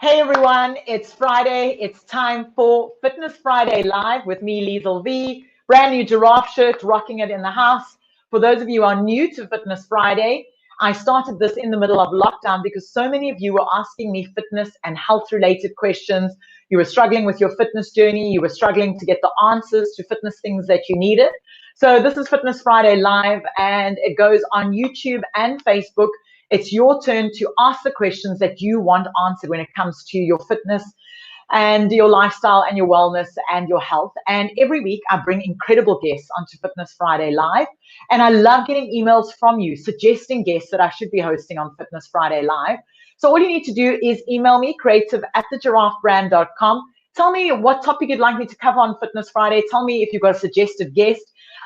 Hey everyone, it's Friday. It's time for Fitness Friday Live with me, Liezel V. Brand new giraffe shirt, rocking it in the house. For those of you who are new to Fitness Friday, I started this in the middle of lockdown because so many of you were asking me fitness and health related questions. You were struggling with your fitness journey. You were struggling to get the answers to fitness things that you needed. So this is Fitness Friday Live, and it goes on YouTube and Facebook. It's your turn to ask the questions that you want answered when it comes to your fitness and your lifestyle and your wellness and your health. And every week I bring incredible guests onto Fitness Friday Live. And I love getting emails from you suggesting guests that I should be hosting on Fitness Friday Live. So all you need to do is email me, creative@thegiraffebrand.com. Tell me what topic you'd like me to cover on Fitness Friday. Tell me if you've got a suggested guest.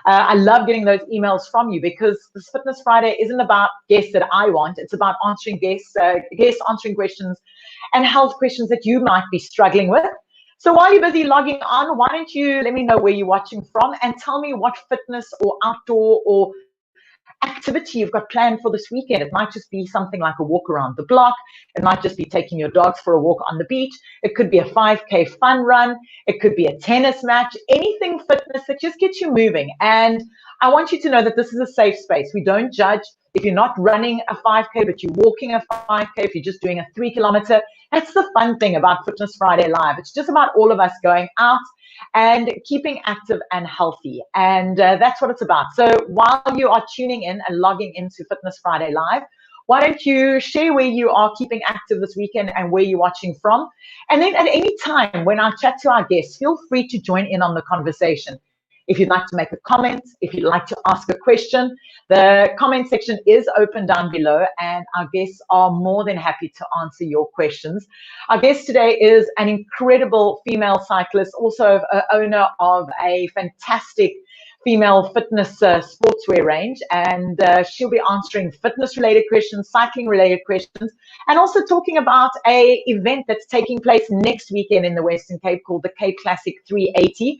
I love getting those emails from you because this Fitness Friday isn't about guests that I want. It's about answering guests answering questions and health questions that you might be struggling with. So while you're busy logging on, why don't you let me know where you're watching from and tell me what fitness or outdoor or activity you've got planned for this weekend. It might just be something like a walk around the block. It might just be taking your dogs for a walk on the beach. It could be a 5K fun run. It could be a tennis match, anything fitness that just gets you moving. And I want you to know that this is a safe space. We don't judge. If you're not running a 5K, but you're walking a 5K, if you're just doing a 3 kilometer, that's the fun thing about Fitness Friday Live. It's just about all of us going out and keeping active and healthy. And that's what it's about. So while you are tuning in and logging into Fitness Friday Live, why don't you share where you are keeping active this weekend and where you're watching from? And then at any time when I chat to our guests, feel free to join in on the conversation. If you'd like to make a comment, if you'd like to ask a question, the comment section is open down below and our guests are more than happy to answer your questions. Our guest today is an incredible female cyclist, also owner of a fantastic female fitness sportswear range, and she'll be answering fitness related questions, cycling related questions, and also talking about a event that's taking place next weekend in the Western Cape called the Cape Classic 380,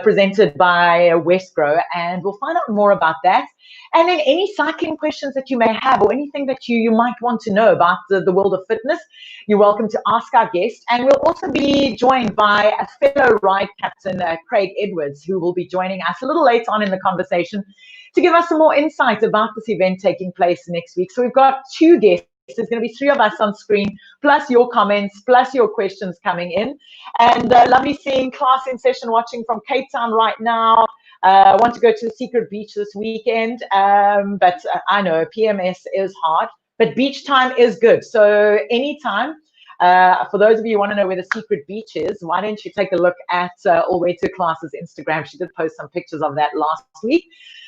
presented by Westgrow, and we'll find out more about that. And then any cycling questions that you may have or anything that you might want to know about the world of fitness, you're welcome to ask our guest. And we'll also be joined by a fellow ride captain, Craig Edwards, who will be joining us a little later on in the conversation to give us some more insight about this event taking place next week. So we've got two guests. There's going to be three of us on screen, plus your comments, plus your questions coming in. And lovely seeing class in session watching from Cape Town right now. I want to go to the secret beach this weekend, but I know PMS is hard, but beach time is good. So anytime, for those of you who want to know where the secret beach is, why don't you take a look at All Way to Class's Instagram. She did post some pictures of that last week.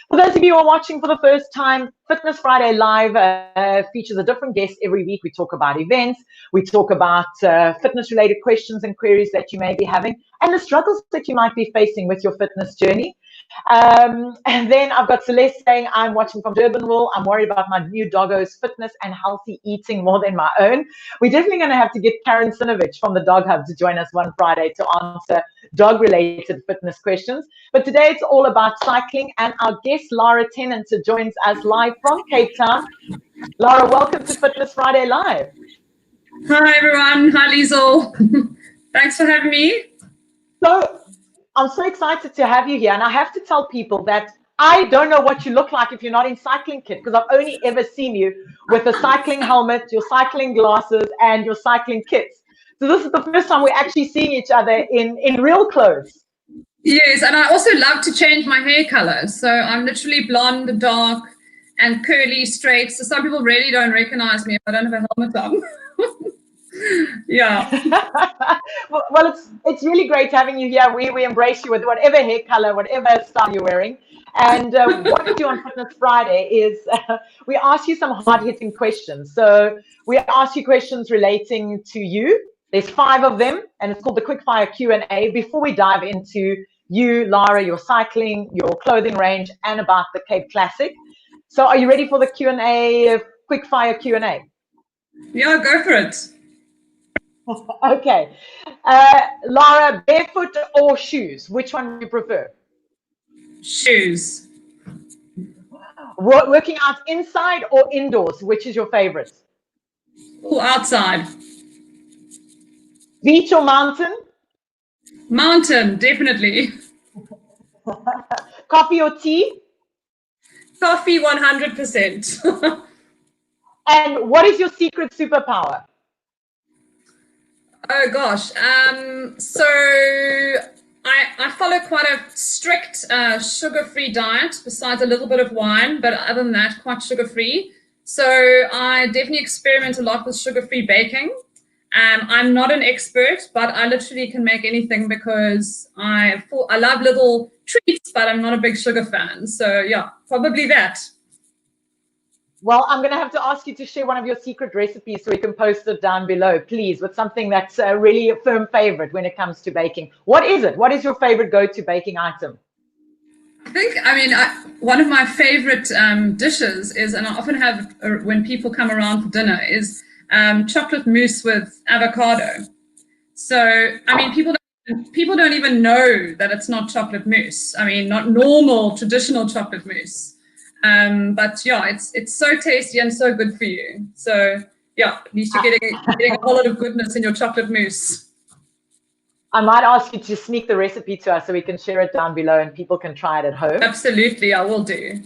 For those of you who are watching for the first time, Fitness Friday Live features a different guest every week. We talk about events, we talk about fitness-related questions and queries that you may be having, and the struggles that you might be facing with your fitness journey. And then I've got Celeste saying, I'm watching from Durbanville. I'm worried about my new doggo's fitness and healthy eating more than my own. We're definitely going to have to get Karen Sinovich from the Dog Hub to join us one Friday to answer dog-related fitness questions. But today it's all about cycling, and our guest Lara Tennent joins us live from Cape Town. Lara, welcome to Fitness Friday Live. Hi everyone. Hi Liezel. Thanks for having me. So I'm so excited to have you here, and I have to tell people that I don't know what you look like if you're not in cycling kit, because I've only ever seen you with a cycling helmet, your cycling glasses, and your cycling kits. So this is the first time we're actually seeing each other in real clothes. Yes, and I also love to change my hair color. So I'm literally blonde, dark, and curly, straight. So some people really don't recognize me if I don't have a helmet on. Yeah. Well, it's really great having you here. We embrace you with whatever hair color, whatever style you're wearing. And what we do on Fitness Friday is we ask you some hard-hitting questions. So we ask you questions relating to you. There's 5 of them, and it's called the Quickfire Q&A. Before we dive into you, Lara, your cycling, your clothing range, and about the Cape Classic. So are you ready for the Q&A, Quickfire Q&A? Yeah, go for it. Okay. Lara, barefoot or shoes? Which one do you prefer? Shoes. Working out inside or indoors? Which is your favorite? Oh, outside. Beach or mountain? Mountain, definitely. Coffee or tea? Coffee, 100%. And what is your secret superpower? Oh gosh. So I follow quite a strict sugar-free diet, besides a little bit of wine, but other than that, quite sugar-free. So I definitely experiment a lot with sugar-free baking. I'm not an expert, but I literally can make anything because I love little treats, but I'm not a big sugar fan. So yeah, probably that. Well, I'm going to have to ask you to share one of your secret recipes so we can post it down below, please, with something that's really a firm favorite when it comes to baking. What is it? What is your favorite go-to baking item? One of my favorite dishes is, and I often have when people come around for dinner, is chocolate mousse with avocado. So, I mean, people don't even know that it's not chocolate mousse. I mean, not normal, traditional chocolate mousse. But yeah, it's so tasty and so good for you. So yeah, at least you're getting a whole lot of goodness in your chocolate mousse. I might ask you to sneak the recipe to us so we can share it down below and people can try it at home. Absolutely, I will do.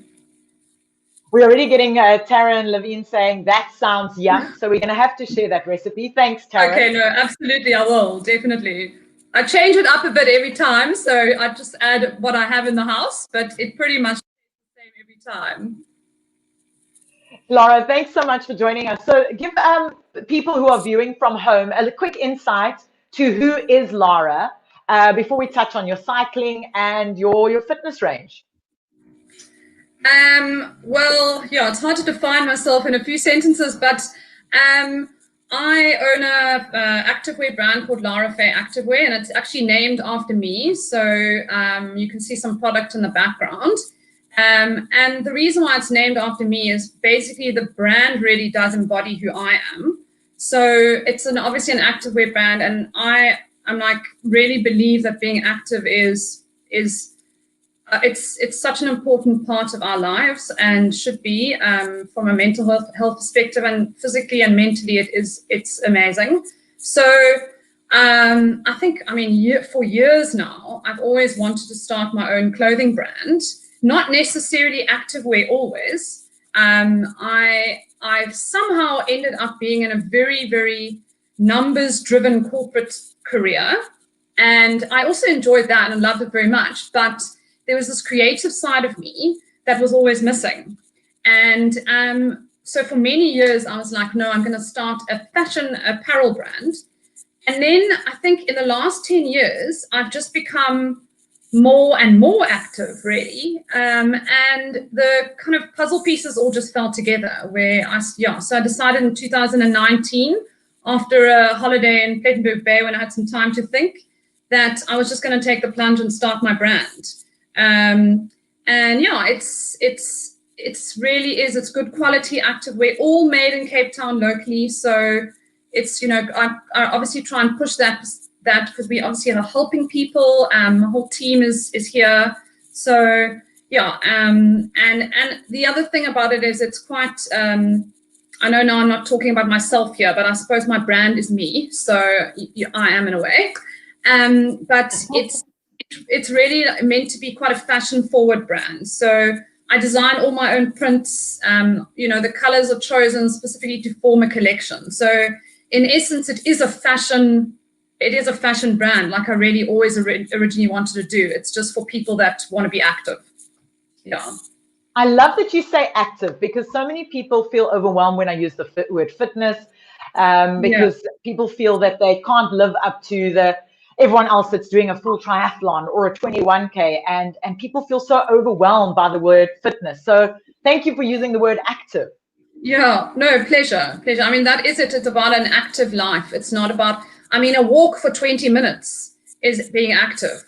We're already getting Tara and Levine saying that sounds yum. So we're going to have to share that recipe. Thanks, Tara. Okay, no, absolutely, I will, definitely. I change it up a bit every time, so I just add what I have in the house, but it pretty much the same every time. Lara, thanks so much for joining us. So give people who are viewing from home a quick insight to who is Lara before we touch on your cycling and your fitness range. Well, yeah, it's hard to define myself in a few sentences, but I own a activewear brand called Larafe Activewear, and it's actually named after me. So you can see some product in the background. And the reason why it's named after me is basically the brand really does embody who I am. So it's obviously an activewear brand, and I'm like really believe that being active is it's such an important part of our lives and should be from a mental health perspective, and physically and mentally it's amazing. So for years now I've always wanted to start my own clothing brand, not necessarily activewear always. I've somehow ended up being in a very, very numbers driven corporate career, and I also enjoyed that and loved it very much, but there was this creative side of me that was always missing. And so for many years, I was like, no, I'm going to start a fashion apparel brand. And then I think in the last 10 years, I've just become more and more active, really. And the kind of puzzle pieces all just fell together so I decided in 2019, after a holiday in Plettenberg Bay, when I had some time to think, that I was just going to take the plunge and start my brand. And yeah, it's good quality activewear, all made in Cape Town locally. So it's, I obviously try and push that because we obviously are helping people. The whole team is here. So yeah, and the other thing about it is it's quite, I know now I'm not talking about myself here, but I suppose my brand is me. So I am in a way. But it's really meant to be quite a fashion-forward brand. So I design all my own prints. The colors are chosen specifically to form a collection. So in essence, it is a fashion brand, like I really always originally wanted to do. It's just for people that want to be active. Yeah. I love that you say active, because so many people feel overwhelmed when I use the word fitness, because people feel that they can't live up to everyone else that's doing a full triathlon or a 21K, and people feel so overwhelmed by the word fitness. So thank you for using the word active. Yeah, no, pleasure. I mean, that is it. It's about an active life. It's not about, a walk for 20 minutes is being active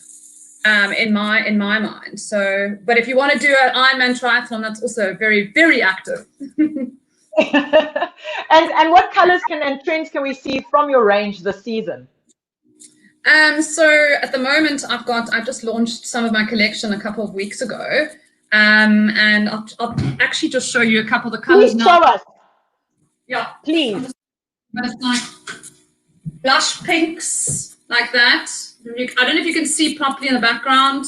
in my mind. So, but if you want to do an Ironman triathlon, that's also very, very active. And what colors and trends can we see from your range this season? So at the moment, I just launched some of my collection a couple of weeks ago, and I'll actually just show you a couple of the colors. Please show us. Yeah, please. but it's like blush pinks like that. I don't know if you can see properly in the background.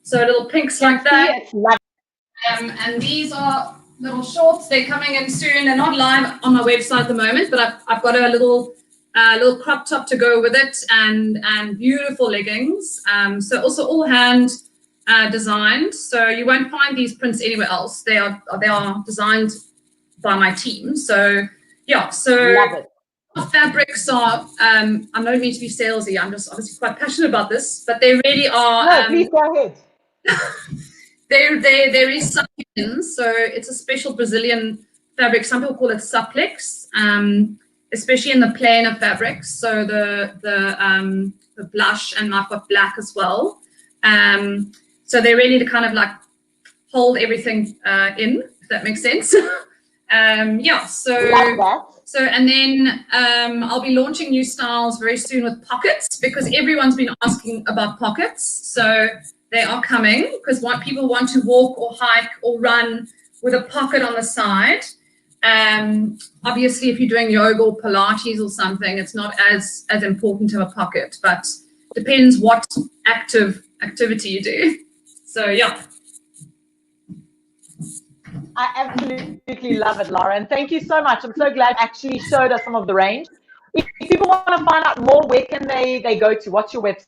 So little pinks like that. It's lovely. And these are little shorts. They're coming in soon. They're not live on my website at the moment, but I've got a little crop top to go with it, and beautiful leggings. So also all hand designed. So you won't find these prints anywhere else. They are designed by my team. So yeah. So love it. Fabrics are. I don't mean to be salesy. I'm just obviously quite passionate about this, but they really are. No, please go ahead. They're recycling, so it's a special Brazilian fabric. Some people call it suplex, especially in the plainer fabrics. So the blush, and I've got black as well. So they're really to kind of like hold everything in, if that makes sense. Yeah. So and then I'll be launching new styles very soon with pockets, because everyone's been asking about pockets. So they are coming, because people want to walk or hike or run with a pocket on the side. Obviously, if you're doing yoga or Pilates or something, it's not as important to have a pocket, but depends what activity you do. So yeah. I absolutely love it, Lara, and thank you so much. I'm so glad you actually showed us some of the range. If people want to find out more, where can they go to? What's your website?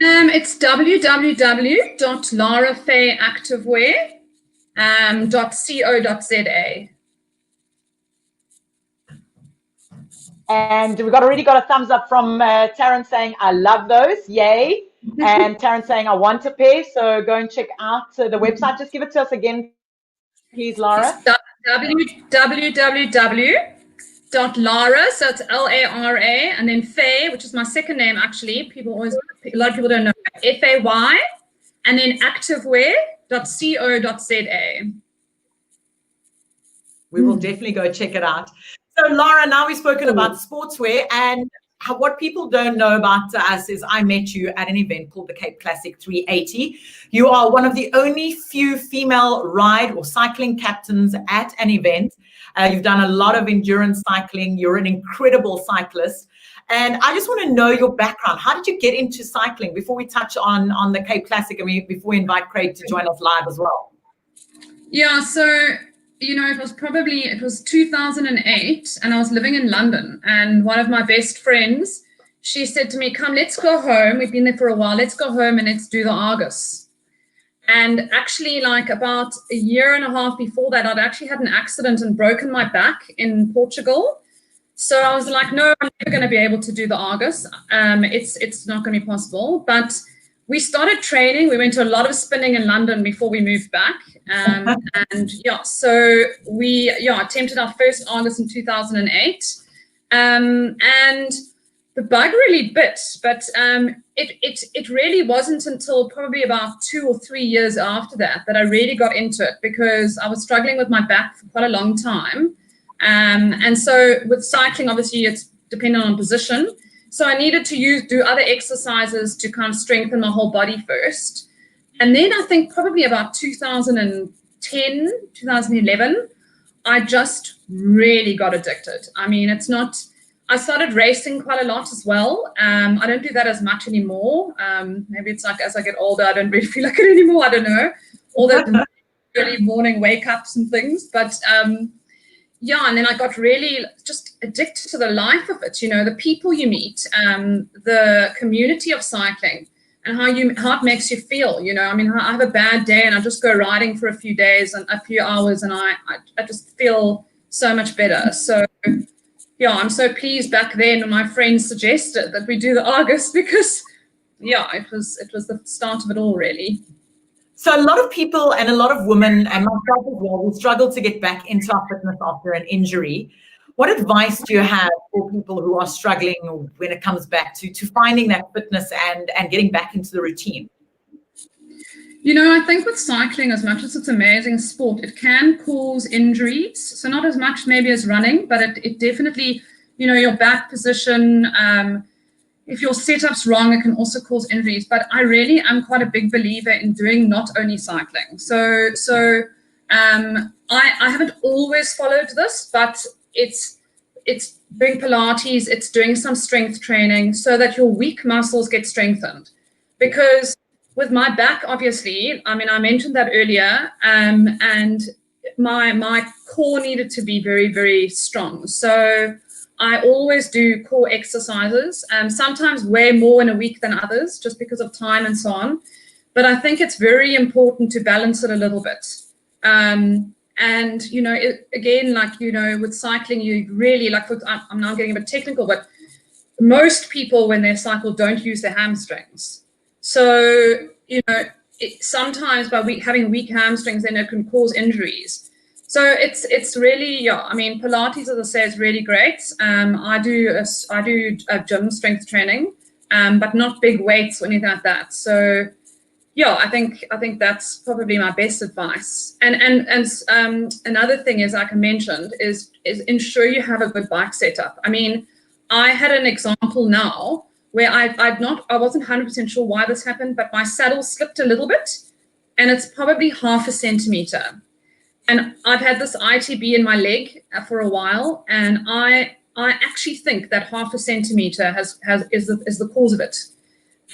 It's www.larafeactivewear.co.za. And we've already got a thumbs up from Taryn saying, I love those, yay. And Taryn saying, I want a pair. So go and check out the website. Just give it to us again, please, Lara. www.lara, so it's Lara, and then Faye, which is my second name actually. A lot of people don't know, FAY, and then activewear.co.za. We will definitely go check it out. So Lara, now we've spoken about sportswear, and what people don't know about us is I met you at an event called the Cape Classic 380. You are one of the only few female ride or cycling captains at an event. You've done a lot of endurance cycling. You're an incredible cyclist. And I just want to know your background. How did you get into cycling before we touch on the Cape Classic, and before we invite Craig to join us live as well? Yeah, so, it was 2008, and I was living in London, and one of my best friends, she said to me, come, let's go home. We've been there for a while. Let's go home and let's do the Argus. And actually, like about a year and a half before that, I'd actually had an accident and broken my back in Portugal. So I was like, no, I'm never going to be able to do the Argus. It's not going to be possible. But we started training. We went to a lot of spinning in London before we moved back. So we attempted our first Argus in 2008. And the bug really bit, but it really wasn't until probably about 2 or 3 years after that I really got into it, because I was struggling with my back for quite a long time. And so with cycling, obviously it's dependent on position. So I needed to do other exercises to kind of strengthen my whole body first. And then I think probably about 2010, 2011, I just really got addicted. I mean, I started racing quite a lot as well. I don't do that as much anymore. Maybe it's like as I get older, I don't really feel like it anymore. I don't know. All the early morning wake ups and things. But and then I got really just addicted to the life of it. The people you meet, the community of cycling, and how it makes you feel. I mean, I have a bad day and I just go riding for a few days and a few hours, and I just feel so much better. So. Yeah, I'm so pleased back then when my friends suggested that we do the Argus, because, it was the start of it all, really. So a lot of people and a lot of women, and myself as well, we struggle to get back into our fitness after an injury. What advice do you have for people who are struggling when it comes back to finding that fitness and getting back into the routine? I think with cycling, as much as it's an amazing sport, it can cause injuries. So not as much maybe as running, but it definitely, your back position, if your setup's wrong, it can also cause injuries. But I really am quite a big believer in doing not only cycling. So I haven't always followed this, but it's doing Pilates, it's doing some strength training so that your weak muscles get strengthened. Because with my back, obviously, I mean, I mentioned that earlier, and my core needed to be very, very strong. So I always do core exercises, sometimes way more in a week than others, just because of time and so on. But I think it's very important to balance it a little bit. And, you know, again, like, you know, with cycling, you really, like, I'm now getting a bit technical, but most people, when they cycle, don't use their hamstrings. So, you know, sometimes by having weak hamstrings, then it can cause injuries. So it's really, yeah, I mean, Pilates, as I say, is really great. I do a gym strength training, but not big weights or anything like that. So, yeah, I think that's probably my best advice. And another thing is, like I mentioned, is ensure you have a good bike setup. I mean, I had an example now where I wasn't 100% sure why this happened, but my saddle slipped a little bit, and it's probably 0.5 centimeter. And I've had this ITB in my leg for a while, and I actually think that 0.5 centimeter is the cause of it.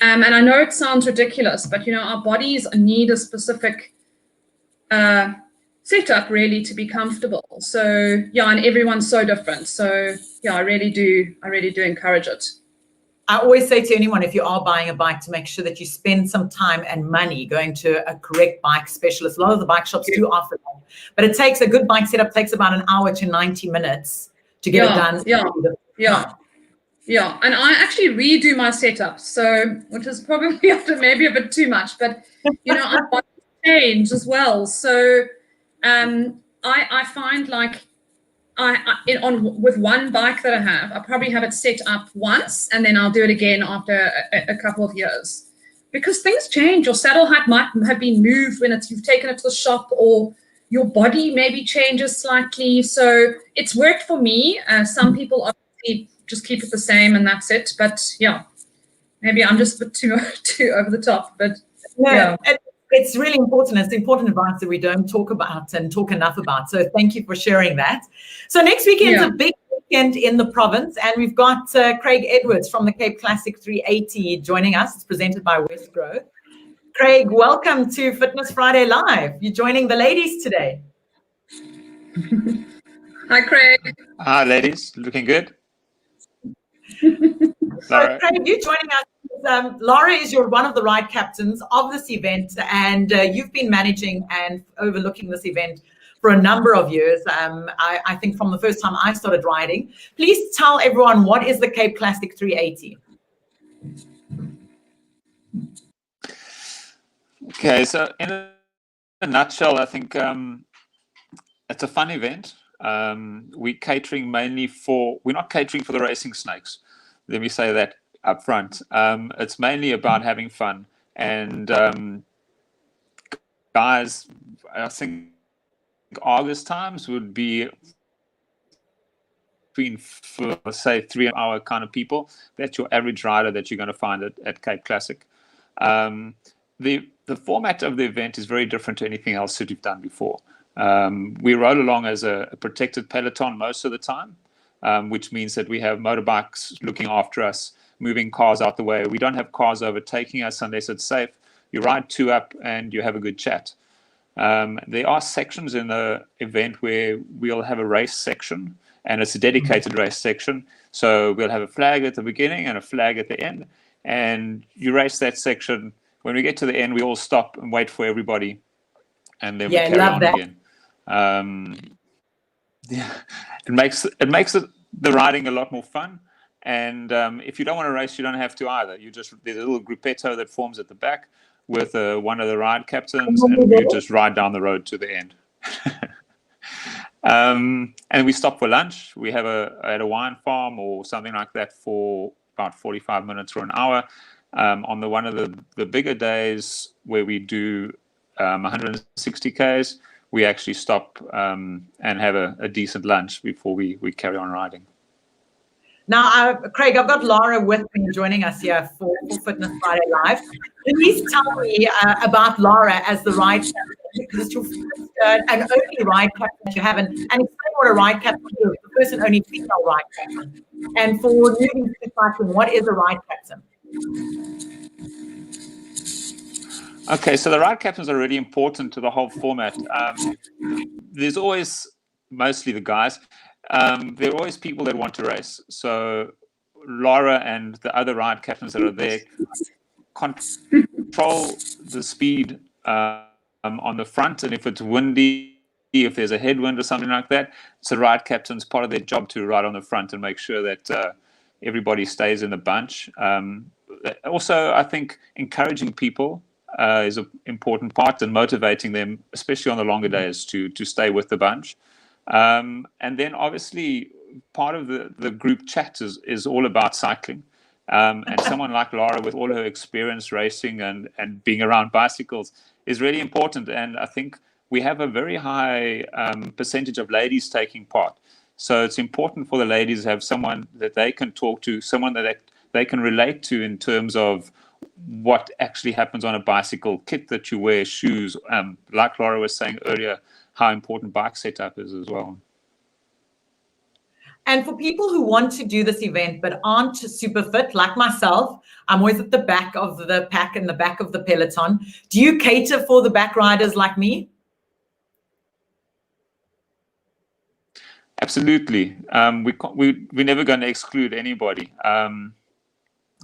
And I know it sounds ridiculous, but, you know, our bodies need a specific setup really to be comfortable. So, yeah, and everyone's so different. So, yeah, I really do encourage it. I always say to anyone, if you are buying a bike, to make sure that you spend some time and money going to a correct bike specialist. A lot of the bike shops do offer that, but it takes a good bike setup takes about an hour to 90 minutes to get it done. Yeah, and I actually redo my setup, so which is probably maybe a bit too much, but, you know, I want to change as well. So I find, like, with one bike that I have, I probably have it set up once, and then I'll do it again after a couple of years, because things change. Your saddle height might have been moved when you've taken it to the shop, or your body maybe changes slightly. So it's worked for me. Some people obviously just keep it the same and that's it. But yeah, maybe I'm just a bit too over the top. But yeah. It's really important. It's important advice that we don't talk about and talk enough about. So thank you for sharing that. So next weekend is a big weekend in the province, and we've got Craig Edwards from the Cape Classic 380 joining us. It's presented by Westgrove. Craig, welcome to Fitness Friday Live. You're joining the ladies today. Hi, Craig. Hi, ladies. Looking good. So, Craig, you joining us. Lara is one of the ride captains of this event, and you've been managing and overlooking this event for a number of years. I think from the first time I started riding. Please tell everyone, what is the Cape Classic 380? Okay, so in a nutshell, I think it's a fun event. We're catering mainly we're not catering for the racing snakes. Let me say that up front. It's mainly about having fun. And guys, I think August times would be between, say, 3 hour kind of people. That's your average rider that you're going to find at Cape Classic. The format of the event is very different to anything else that we've done before. We rode along as a protected peloton most of the time, which means that we have motorbikes looking after us, moving cars out the way. We don't have cars overtaking us unless it's safe. You ride 2 up and you have a good chat. There are sections in the event where we'll have a race section, and it's a dedicated race section. So we'll have a flag at the beginning and a flag at the end, and you race that section. When we get to the end, we all stop and wait for everybody, and then we carry on again. It makes the riding a lot more fun. And if you don't want to race, you don't have to either. There's a little gruppetto that forms at the back with one of the ride captains, and we just ride down the road to the end. And we stop for lunch. We have at a wine farm or something like that for about 45 minutes or an hour. On one of the bigger days where we do 160 Ks, we actually stop and have a decent lunch before we carry on riding. Now, Craig, I've got Lara with me joining us here for Fitness Friday Live. Please tell me about Lara as the ride captain, because it's your first and only ride captain that you have. And explain what a ride captain is, the first and only female ride captain. And for newbies to cycling, what is a ride captain? Okay, so the ride captains are really important to the whole format. There's always, mostly the guys, there are always people that want to race. So Lara and the other ride captains that are there control the speed on the front, and if it's windy, if there's a headwind or something like that, it's the ride captain's part of their job to ride on the front and make sure that everybody stays in the bunch. Also, I think encouraging people is an important part, and motivating them, especially on the longer days, to stay with the bunch. And then obviously part of the group chat is all about cycling. And someone like Lara, with all her experience racing and being around bicycles, is really important. And I think we have a very high percentage of ladies taking part. So it's important for the ladies to have someone that they can talk to, someone that they can relate to in terms of what actually happens on a bicycle, kit that you wear, shoes. Like Lara was saying earlier, how important bike setup is as well. And for people who want to do this event but aren't super fit, like myself, I'm always at the back of the pack and the back of the peloton. Do you cater for the back riders like me? Absolutely. We're never going to exclude anybody.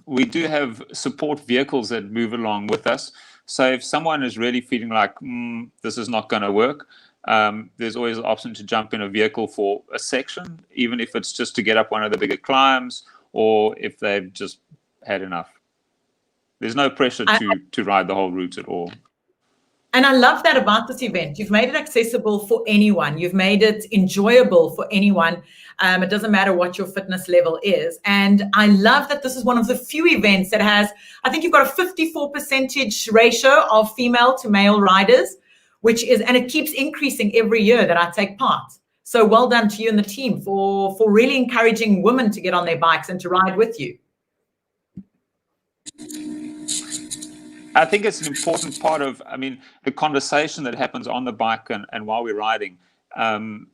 We do have support vehicles that move along with us. So if someone is really feeling like this is not going to work, there's always the option to jump in a vehicle for a section, even if it's just to get up one of the bigger climbs, or if they've just had enough. There's no pressure to ride the whole route at all. And I love that about this event. You've made it accessible for anyone. You've made it enjoyable for anyone. It doesn't matter what your fitness level is. And I love that this is one of the few events that has, I think you've got a 54% ratio of female to male riders, which is, and it keeps increasing every year that I take part. So well done to you and the team for really encouraging women to get on their bikes and to ride with you. I think it's an important part of, the conversation that happens on the bike and while we're riding, and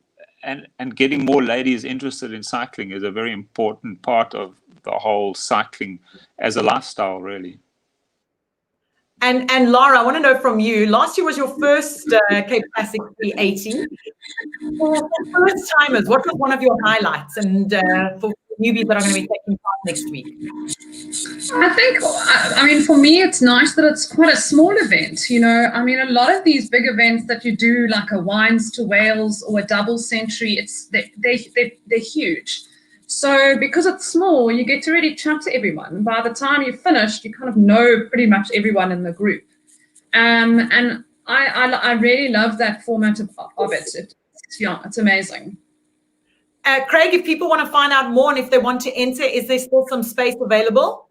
getting more ladies interested in cycling is a very important part of the whole cycling as a lifestyle, really. And Lara, I want to know from you, last year was your first Cape Classic 380. For first timers, what was one of your highlights? And for newbies that are going to be taking part next week? I think, for me, it's nice that it's quite a small event. A lot of these big events that you do, like a Wines to Wales or a double century, they're huge. So because it's small, you get to really chat to everyone. By the time you've finished, you kind of know pretty much everyone in the group. And I really love that format of it. It's amazing. Craig, if people want to find out more and if they want to enter, is there still some space available?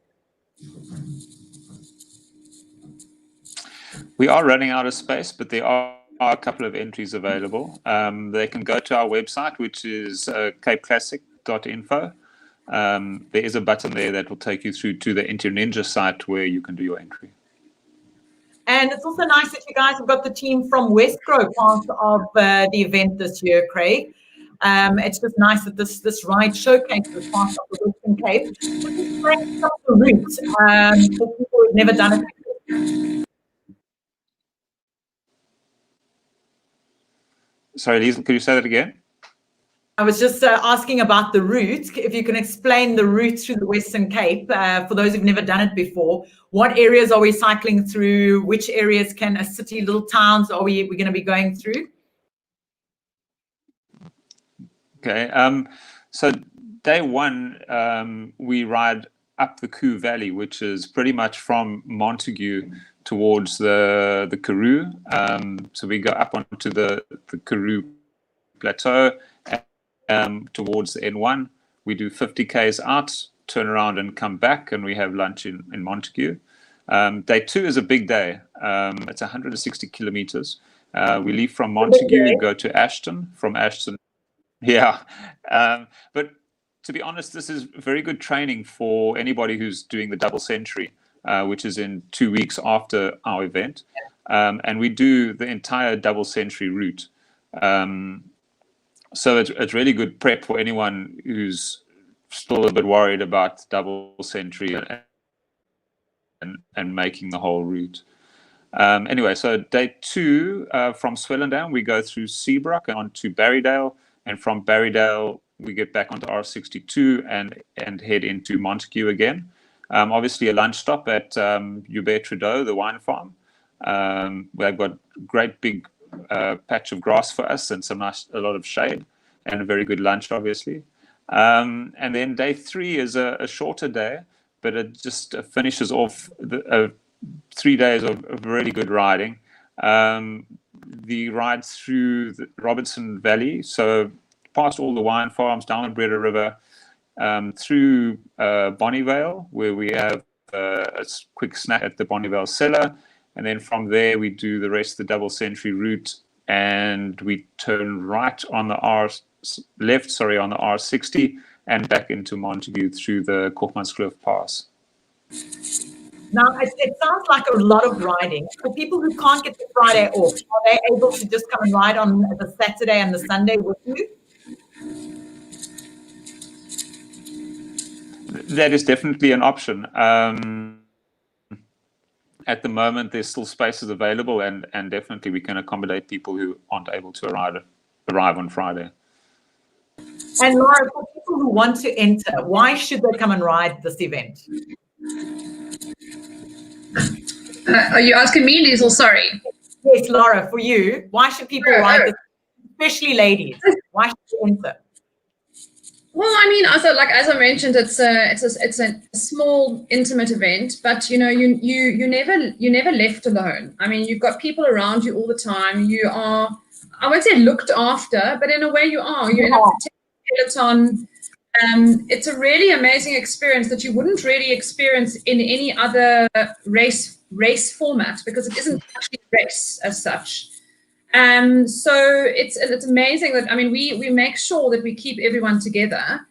We are running out of space, but there are a couple of entries available. They can go to our website, which is capeclassic.info. There is a button there that will take you through to the Enter Ninja site where you can do your entry. And it's also nice that you guys have got the team from Westgrove part of the event this year, Craig. It's just nice that this ride showcases part of the Western Cape. Just explain some of the routes for people who've never done it before. Sorry, Liezel, could you say that again? I was just asking about the route. If you can explain the route through the Western Cape for those who've never done it before. What areas are we cycling through? Which areas can a city, little towns are we going to be going through? Okay, so day one, we ride up the Koo Valley, which is pretty much from Montague towards the Karoo. So we go up onto the Karoo Plateau towards the N1. We do 50 Ks out, turn around and come back, and we have lunch in Montague. Day two is a big day. It's 160 kilometers. We leave from Montague and go to Ashton. From Ashton, yeah. But to be honest, this is very good training for anybody who's doing the double century, which is in 2 weeks after our event. And we do the entire double century route. So it's really good prep for anyone who's still a bit worried about double century and making the whole route. Anyway, so day 2 from Swellendam, we go through Seabrook and on to Barrydale, and from Barrydale we get back onto R62 and head into Montague again. Obviously a lunch stop at Hubert Trudeau, the wine farm. They've got great big patch of grass for us and a lot of shade, and a very good lunch, obviously. And then day 3 is a shorter day, but it just finishes off 3 days of really good riding. The ride through the Robertson Valley, so past all the wine farms, down the Breda River, through Bonnievale, where we have a quick snack at the Bonnievale Cellar. And then from there, we do the rest of the double century route, and we turn right on the left on the R60 and back into Montague through the Koopmanskloof Pass. Now, it sounds like a lot of riding. For people who can't get the Friday off, are they able to just come and ride on the Saturday and the Sunday with you? That is definitely an option. At the moment, there's still spaces available, and definitely we can accommodate people who aren't able to arrive on Friday. And Lara, for people who want to enter, why should they come and ride this event? Are you asking me, Liezel? Sorry. Yes, Lara, for you, why should people ride this, especially ladies? Why should they enter? Well, I mean, as I mentioned, it's a small, intimate event, but you're never left alone. I mean, you've got people around you all the time. You are, I won't say looked after, but in a way you are. You're in a protected peloton. It's a really amazing experience that you wouldn't really experience in any other race format, because it isn't actually a race as such. So it's amazing that, I mean, we make sure that we keep everyone together,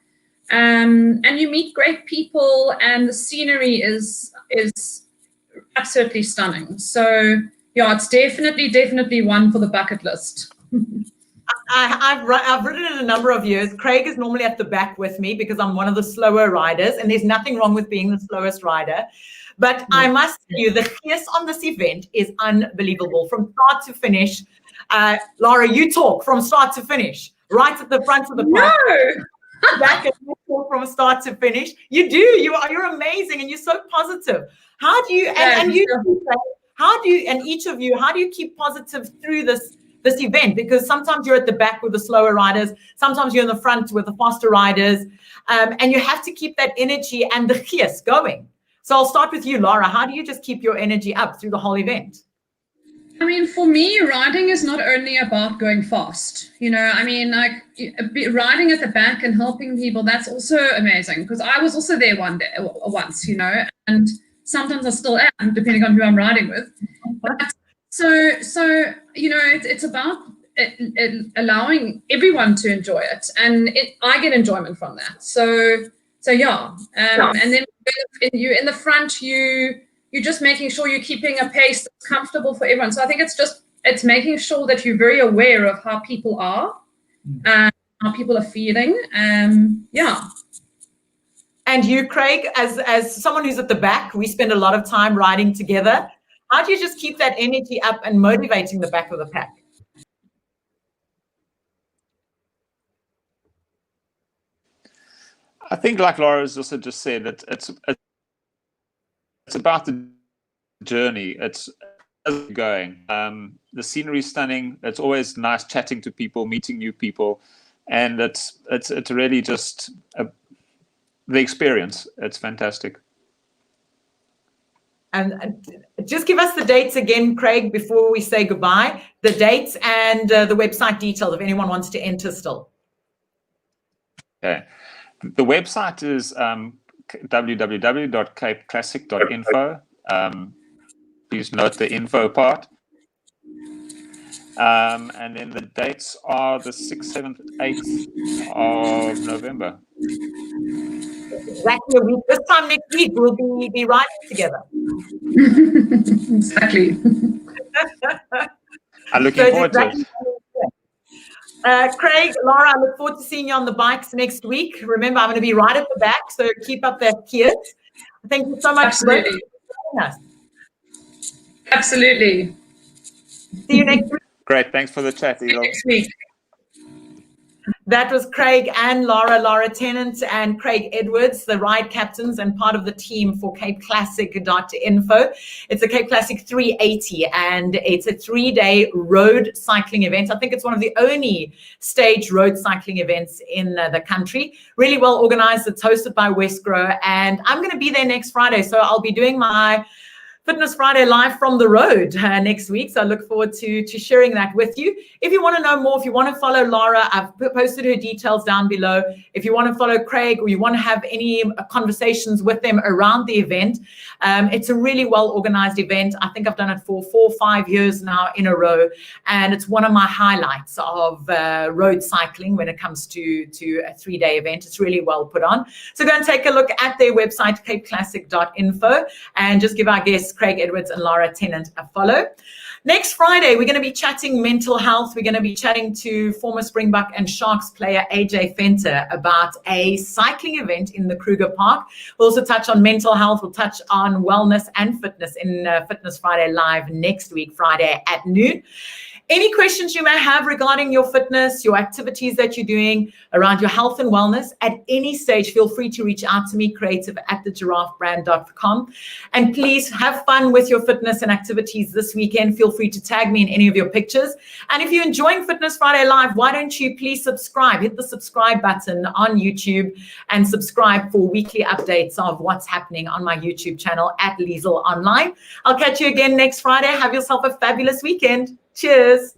and you meet great people, and the scenery is absolutely stunning. So yeah, it's definitely one for the bucket list. I've ridden it a number of years. Craig is normally at the back with me because I'm one of the slower riders, and there's nothing wrong with being the slowest rider. But I must tell you, the pace on this event is unbelievable from start to finish. Lara, you talk from start to finish, right at the front of the pack. Back and forth from start to finish. You do. You're amazing, and you're so positive. How do you and each of you, how do you keep positive through this event? Because sometimes you're at the back with the slower riders, sometimes you're in the front with the faster riders, and you have to keep that energy and the gees going. So I'll start with you, Lara. How do you just keep your energy up through the whole event? I mean, for me, riding is not only about going fast. I mean, like riding at the back and helping people, that's also amazing, because I was also there once, and sometimes I still am, depending on who I'm riding with. But so it's about allowing everyone to enjoy it, and I get enjoyment from that. So yeah, and then you're in the front, you're just making sure you're keeping a pace that's comfortable for everyone. So I think it's making sure that you're very aware of how people are, how people are feeling. Yeah. And you, Craig, as someone who's at the back, we spend a lot of time riding together. How do you just keep that energy up and motivating the back of the pack? I think, like Lara has also just said, that it's about the journey. It's going. The scenery is stunning. It's always nice chatting to people, meeting new people, and it's really just the experience. It's fantastic. And just give us the dates again, Craig, before we say goodbye. The dates and the website details if anyone wants to enter still. Okay. The website is www.capeclassic.info. Please note the info part. And then the dates are the 6th, 7th, 8th of November. Exactly a week. This time next week, we'll be riding together. Exactly. I'm looking forward to it. Craig, Lara, I look forward to seeing you on the bikes next week. Remember, I'm going to be right at the back, so keep up that kit. Thank you so much for joining us. Absolutely. See you next week. Great. Thanks for the chat, Liezel. Next week. That was Craig and Lara Tennent and Craig Edwards, the ride captains and part of the team for capeclassic.info. It's a Cape Classic 380 and it's a 3-day road cycling event. I think it's one of the only stage road cycling events in the country. Really well organized. It's hosted by Westgrow, and I'm going to be there next Friday. So I'll be doing my Fitness Friday live from the road next week. So I look forward to sharing that with you. If you want to know more, if you want to follow Lara, I've posted her details down below. If you want to follow Craig or you want to have any conversations with them around the event, it's a really well organized event. I think I've done it for 4 or 5 years now in a row. And it's one of my highlights of road cycling when it comes to a 3-day event. It's really well put on. So go and take a look at their website, capeclassic.info, and just give our guests Craig Edwards and Lara Tennent a follow. Next Friday, we're going to be chatting mental health. We're going to be chatting to former Springbok and Sharks player AJ Fenter about a cycling event in the Kruger Park. We'll also touch on mental health. We'll touch on wellness and fitness in Fitness Friday Live next week, Friday at noon. Any questions you may have regarding your fitness, your activities that you're doing around your health and wellness, at any stage, feel free to reach out to me, creative@thegiraffebrand.com. And please have fun with your fitness and activities this weekend. Feel free to tag me in any of your pictures. And if you're enjoying Fitness Friday Live, why don't you please subscribe? Hit the subscribe button on YouTube and subscribe for weekly updates of what's happening on my YouTube channel at Liezel Online. I'll catch you again next Friday. Have yourself a fabulous weekend. Cheers.